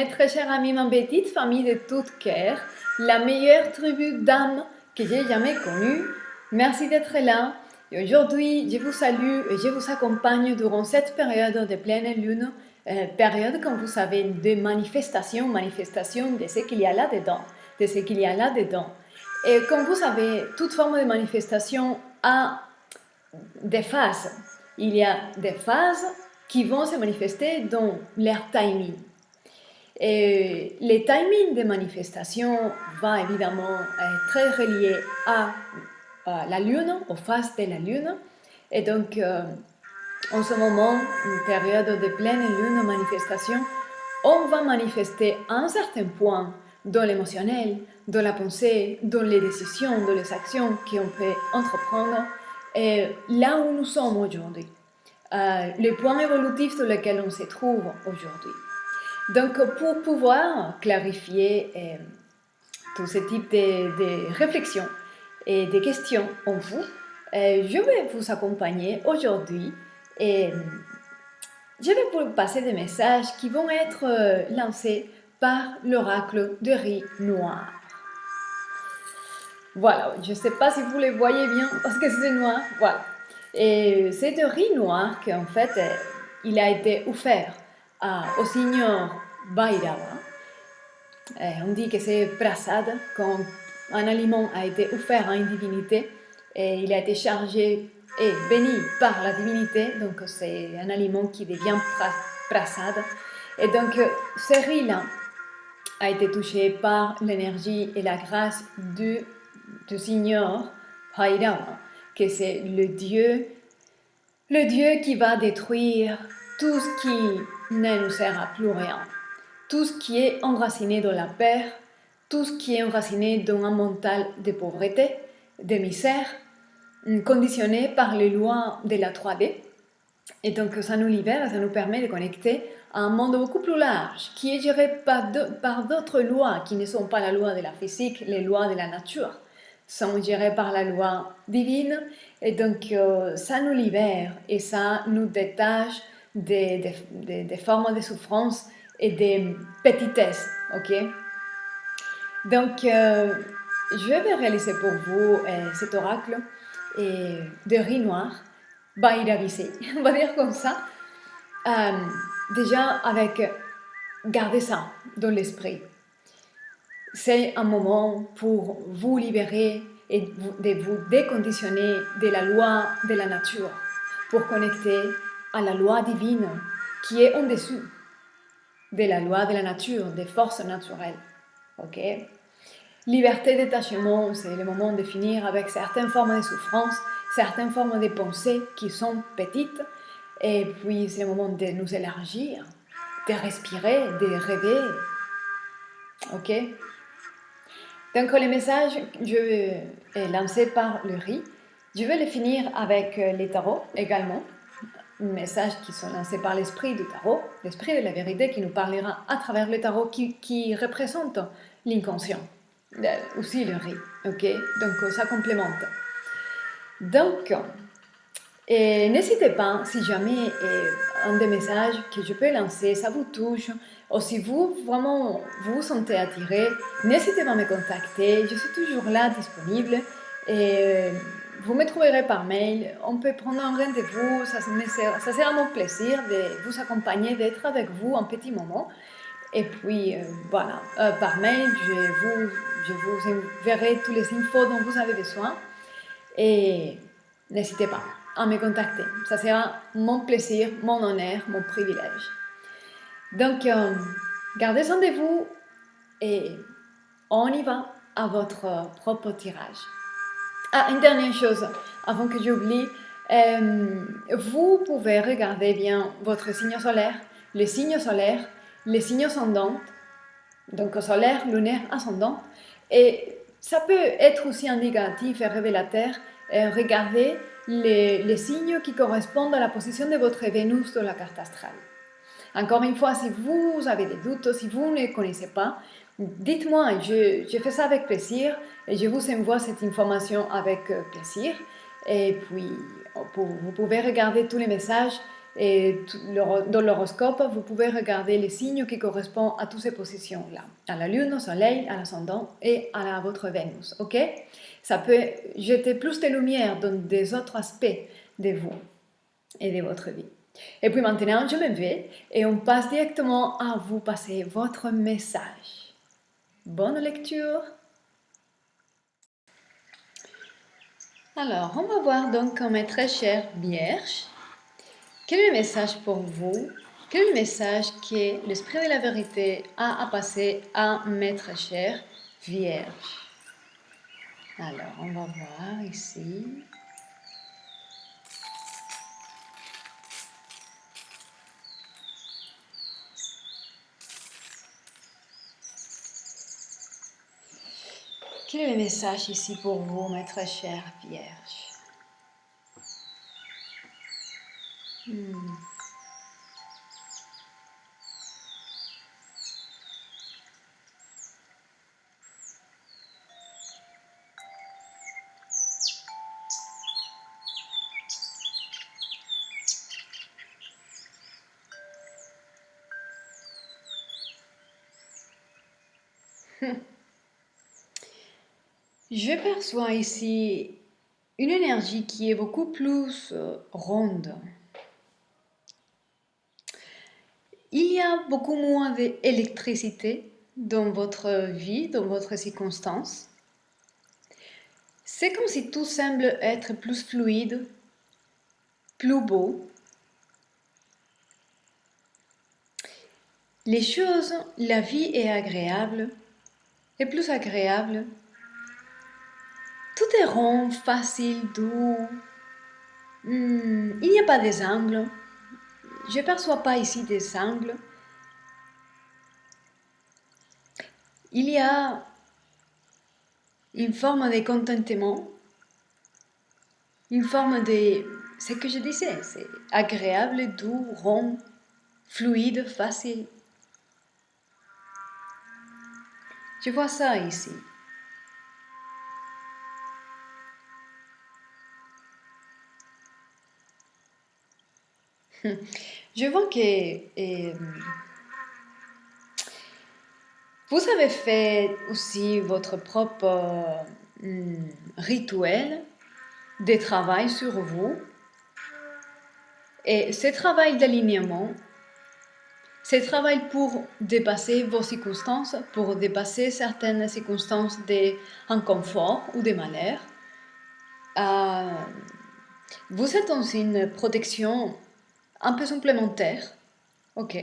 Mes très chers amis, ma petite famille de tout cœur, la meilleure tribu d'âmes que j'ai jamais connue, merci d'être là. Et aujourd'hui, je vous salue et je vous accompagne durant cette période de pleine lune, période, comme vous savez, de manifestation de ce qu'il y a là-dedans, de ce qu'il y a là-dedans. Et comme vous savez, toute forme de manifestation a des phases. Il y a des phases qui vont se manifester dans leur timing. Et le timing de manifestation va évidemment être très relié à la lune, aux phases de la lune. Et donc, en ce moment, une période de pleine lune manifestation, on va manifester à un certain point dans l'émotionnel, dans la pensée, dans les décisions, dans les actions qu'on peut entreprendre, et là où nous sommes aujourd'hui, le point évolutif dans lequel on se trouve aujourd'hui. Donc, pour pouvoir clarifier tout ce type de réflexions et de questions en vous, je vais vous accompagner aujourd'hui et je vais vous passer des messages qui vont être lancés par l'oracle de riz noir. Voilà, je ne sais pas si vous les voyez bien parce que c'est noir. Voilà. Et c'est de riz noir qu'en fait, il a été offert au seigneur Bhairava. On dit que c'est prasad quand un aliment a été offert à une divinité et il a été chargé et béni par la divinité, donc c'est un aliment qui devient prasad. Et donc ce riz-là a été touché par l'énergie et la grâce du seigneur Bhairava, que c'est le dieu qui va détruire tout ce qui ne nous sert à plus rien, tout ce qui est enraciné dans la peur, tout ce qui est enraciné dans un mental de pauvreté, de misère, conditionné par les lois de la 3D. Et donc ça nous libère, ça nous permet de connecter à un monde beaucoup plus large, qui est géré par d'autres lois qui ne sont pas la loi de la physique, les lois de la nature, sont gérées par la loi divine. Et donc ça nous libère et ça nous détache des formes de souffrance et des petitesses, ok? Donc, je vais réaliser pour vous cet oracle de riz noir, Bhairavisé, on va dire comme ça. Déjà, avec garder ça dans l'esprit. C'est un moment pour vous libérer et de vous déconditionner de la loi de la nature, pour connecter à la loi divine qui est en dessous de la loi de la nature, des forces naturelles. Ok? Liberté détachement, c'est le moment de finir avec certaines formes de souffrance, certaines formes de pensées qui sont petites, et puis c'est le moment de nous élargir, de respirer, de rêver. Ok? Donc les messages, je vais lancer par le riz. Je vais les finir avec les tarots également. Messages qui sont lancés par l'esprit du tarot, l'esprit de la vérité qui nous parlera à travers le tarot qui représente l'inconscient, aussi le riz, ok? Donc ça complémente. Donc, n'hésitez pas, si jamais un des messages que je peux lancer, ça vous touche, ou si vous vraiment vous sentez attiré, n'hésitez pas à me contacter, je suis toujours là, disponible, et vous me trouverez par mail, on peut prendre un rendez-vous, ça sera mon plaisir de vous accompagner, d'être avec vous un petit moment. Et puis voilà, par mail, je vous enverrai tous les infos dont vous avez besoin. Et n'hésitez pas à me contacter, ça sera mon plaisir, mon honneur, mon privilège. Donc, gardez soin de vous et on y va à votre propre tirage. Ah, une dernière chose, avant que j'oublie, vous pouvez regarder bien votre signe solaire, les signes solaires, les signes ascendants, donc solaire, lunaire, ascendant, et ça peut être aussi indicatif et révélateur. Regardez les signes qui correspondent à la position de votre Vénus dans la carte astrale. Encore une fois, si vous avez des doutes, si vous ne connaissez pas, dites-moi, je fais ça avec plaisir et je vous envoie cette information avec plaisir. Et puis, vous pouvez regarder tous les messages Et dans l'horoscope, vous pouvez regarder les signes qui correspondent à toutes ces positions-là, à la Lune, au Soleil, à l'ascendant et à votre Vénus. Ok? Ça peut jeter plus de lumière dans des autres aspects de vous et de votre vie. Et puis maintenant, je me vais et on passe directement à vous passer votre message. Bonne lecture! Alors, on va voir donc, mes très chers vierges, quel est le message pour vous? Quel est le message que l'Esprit de la vérité a à passer à mes très chers vierges? Alors, on va voir ici. Quel est le message ici pour vous, mes très chères vierges? Je perçois ici une énergie qui est beaucoup plus ronde. Il y a beaucoup moins d'électricité dans votre vie, dans votre circonstance. C'est comme si tout semble être plus fluide, plus beau. Les choses, la vie est agréable, et plus agréable. Tout est rond, facile, doux. Il n'y a pas des angles. Je ne perçois pas ici des angles. Il y a une forme de contentement, une forme de... Ce que je disais, c'est agréable, doux, rond, fluide, facile. Je vois ça ici. Je vois que vous avez fait aussi votre propre rituel de travail sur vous. Et ce travail d'alignement, ce travail pour dépasser vos circonstances, pour dépasser certaines circonstances d'inconfort ou de malheur, vous êtes dans une protection un peu supplémentaire. Ok.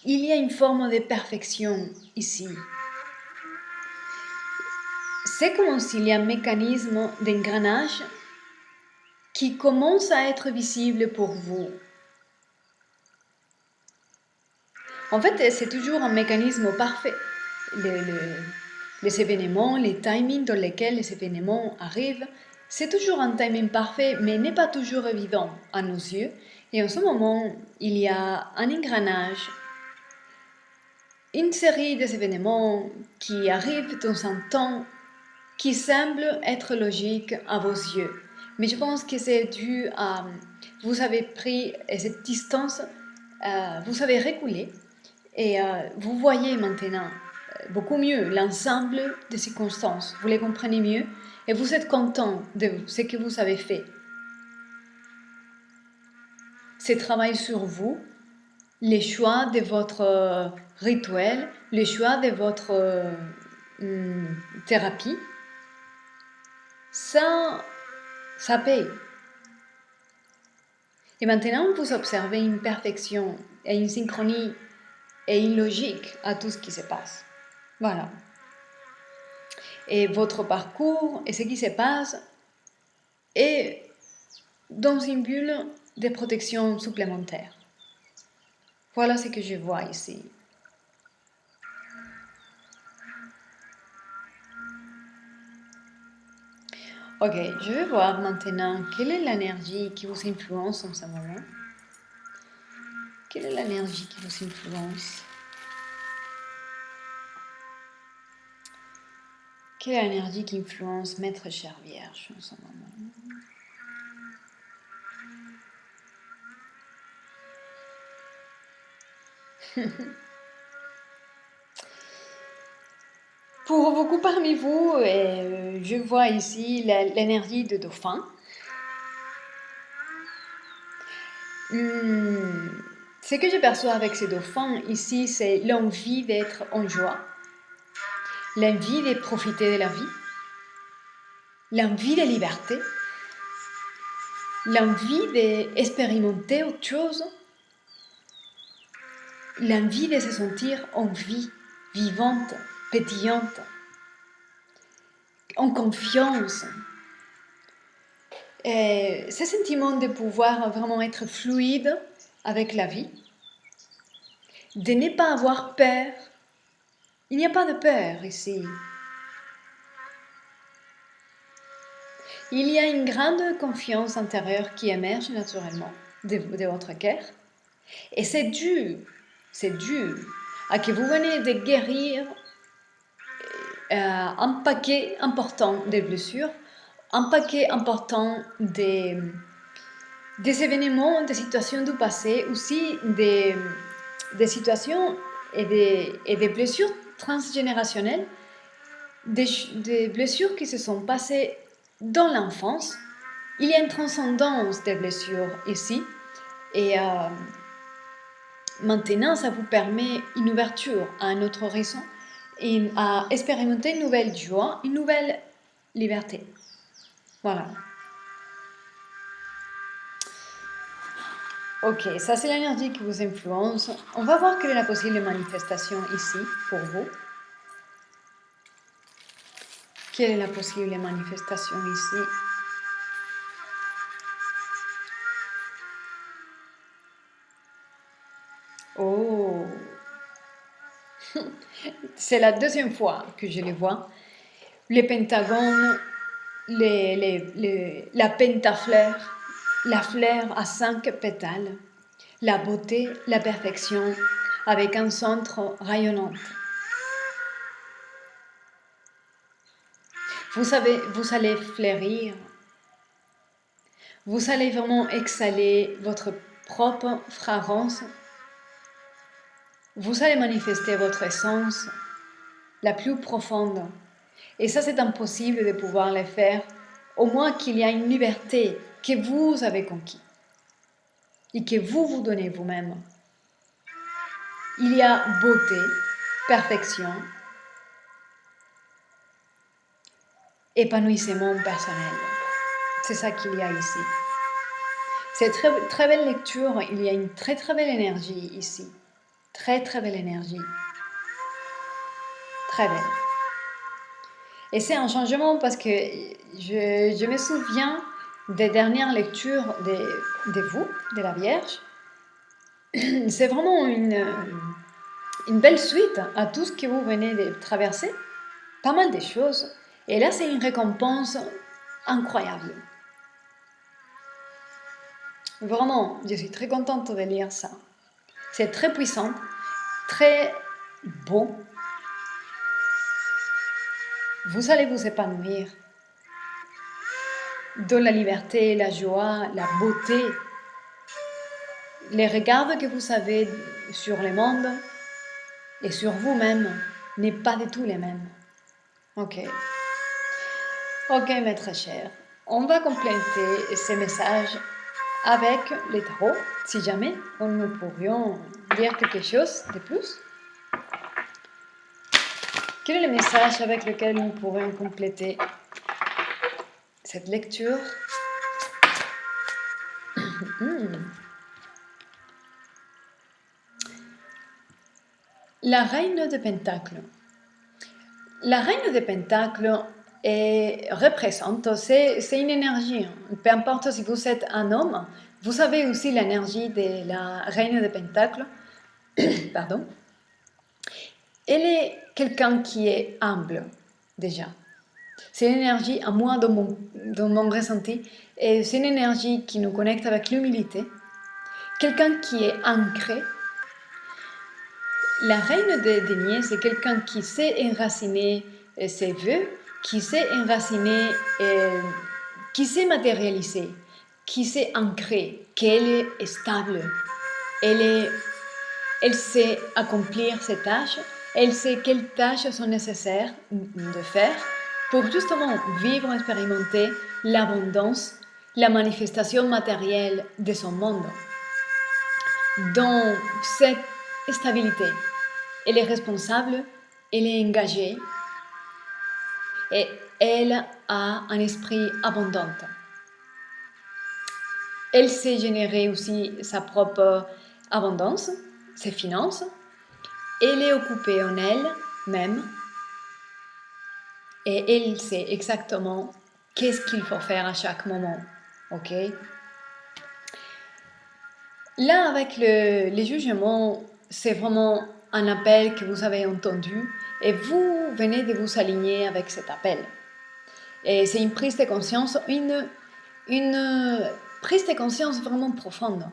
Il y a une forme de perfection ici. C'est comme s'il y a un mécanisme d'engrenage qui commence à être visible pour vous. En fait, c'est toujours un mécanisme parfait. Les événements, les timings dans lesquels les événements arrivent, c'est toujours un timing parfait, mais n'est pas toujours évident à nos yeux. Et en ce moment, il y a un engrenage, une série d'événements qui arrivent dans un temps qui semble être logique à vos yeux. Mais je pense que c'est dû à... Vous avez pris cette distance, vous avez reculé et vous voyez maintenant beaucoup mieux l'ensemble des circonstances. Vous les comprenez mieux et vous êtes content de ce que vous avez fait. Ce travail sur vous, les choix de votre rituel, les choix de votre thérapie, ça paye. Et maintenant, vous observez une perfection et une synchronie et une logique à tout ce qui se passe. Voilà. Et votre parcours et ce qui se passe est dans une bulle de protection supplémentaire. Voilà ce que je vois ici. Ok, je vais voir maintenant quelle est l'énergie qui vous influence en ce moment. Quelle est l'énergie qui vous influence? Quelle est l'énergie qui influence Maître Cher Vierge en ce moment? Pour beaucoup parmi vous, je vois ici l'énergie de dauphin. Ce que je perçois avec ces dauphins ici, c'est l'envie d'être en joie, l'envie de profiter de la vie, l'envie de liberté, l'envie d'expérimenter autre chose, l'envie de se sentir en vie, vivante, pétillante, en confiance. Et ce sentiment de pouvoir vraiment être fluide avec la vie, de ne pas avoir peur. Il n'y a pas de peur ici. Il y a une grande confiance intérieure qui émerge naturellement de votre cœur. Et c'est dû à que vous venez de guérir un paquet important de blessures, un paquet important des événements, des situations du passé, aussi des situations et des blessures transgénérationnelles, des blessures qui se sont passées dans l'enfance. Il y a une transcendance des blessures ici. Et maintenant, ça vous permet une ouverture à un autre horizon et à expérimenter une nouvelle joie, une nouvelle liberté. Voilà. Ok, ça c'est l'énergie qui vous influence. On va voir quelle est la possible manifestation ici pour vous. Quelle est la possible manifestation ici? Oh, c'est la deuxième fois que je les vois. Les pentagones, la pentafleur, la fleur à 5 pétales, la beauté, la perfection, avec un centre rayonnant. Vous allez fleurir. Vous allez vraiment exhaler votre propre fragrance. Vous allez manifester votre essence la plus profonde. Et ça, c'est impossible de pouvoir le faire, au moins qu'il y a une liberté que vous avez conquise et que vous vous donnez vous-même. Il y a beauté, perfection, épanouissement personnel. C'est ça qu'il y a ici. C'est très, très belle lecture. Il y a une très très belle énergie ici. Très très belle énergie. Très belle. Et c'est un changement parce que je me souviens des dernières lectures de vous, de la Vierge. C'est vraiment une belle suite à tout ce que vous venez de traverser. Pas mal de choses. Et là, c'est une récompense incroyable. Vraiment, je suis très contente de lire ça. C'est très puissant, très beau. Vous allez vous épanouir dans la liberté, la joie, la beauté. Les regards que vous avez sur le monde et sur vous-même n'est pas du tout les mêmes. Ok. Ok, mes très chers. On va compléter ces messages avec les tarots, si jamais nous pourrions dire quelque chose de plus. Quel est le message avec lequel nous pourrions compléter cette lecture? La reine de Pentacles. La reine de Pentacles représente, c'est une énergie. Peu importe si vous êtes un homme, vous avez aussi l'énergie de la reine de Pentacles. Pardon. Elle est quelqu'un qui est humble, déjà. C'est une énergie, à moi, dans mon ressenti, et c'est une énergie qui nous connecte avec l'humilité. Quelqu'un qui est ancré. La reine des deniers, c'est quelqu'un qui sait enraciner ses vœux, qui sait enraciner, qui sait matérialiser, qui sait ancrer, qu'elle est stable, elle est Elle sait accomplir ses tâches, elle sait quelles tâches sont nécessaires de faire pour justement vivre, expérimenter l'abondance, la manifestation matérielle de son monde. Dans cette stabilité, elle est responsable, elle est engagée et elle a un esprit abondant. Elle sait générer aussi sa propre abondance, ses finances. Elle est occupée en elle-même et elle sait exactement qu'est-ce qu'il faut faire à chaque moment. Ok? Là, avec les jugements, c'est vraiment un appel que vous avez entendu et vous venez de vous aligner avec cet appel. Et c'est une prise de conscience, une prise de conscience vraiment profonde.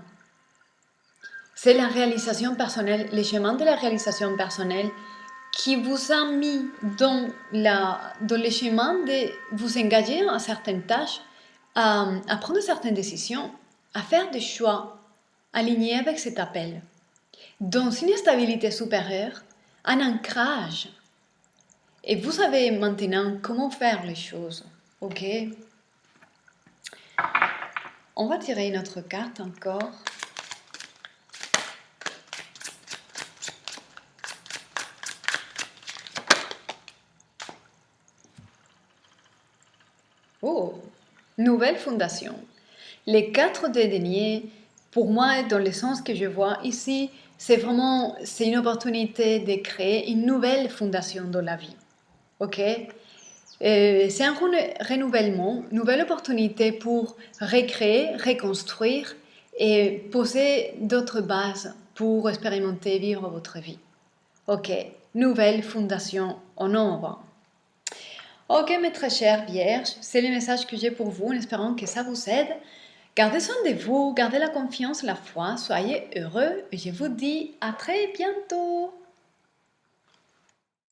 C'est la réalisation personnelle, le chemin de la réalisation personnelle qui vous a mis dans le chemin de vous engager à certaines tâches, à prendre certaines décisions, à faire des choix alignés avec cet appel. Dans une stabilité supérieure, un ancrage. Et vous savez maintenant comment faire les choses. Ok? On va tirer une autre carte encore. Oh, nouvelle fondation. Les 4 des deniers, pour moi, dans le sens que je vois ici, c'est une opportunité de créer une nouvelle fondation dans la vie. Ok? C'est un renouvellement, une nouvelle opportunité pour recréer, reconstruire et poser d'autres bases pour expérimenter, vivre votre vie. Ok, nouvelle fondation en ombre. Ok, mes très chères vierges, c'est le message que j'ai pour vous en espérant que ça vous aide. Gardez soin de vous, gardez la confiance, la foi, soyez heureux et je vous dis à très bientôt.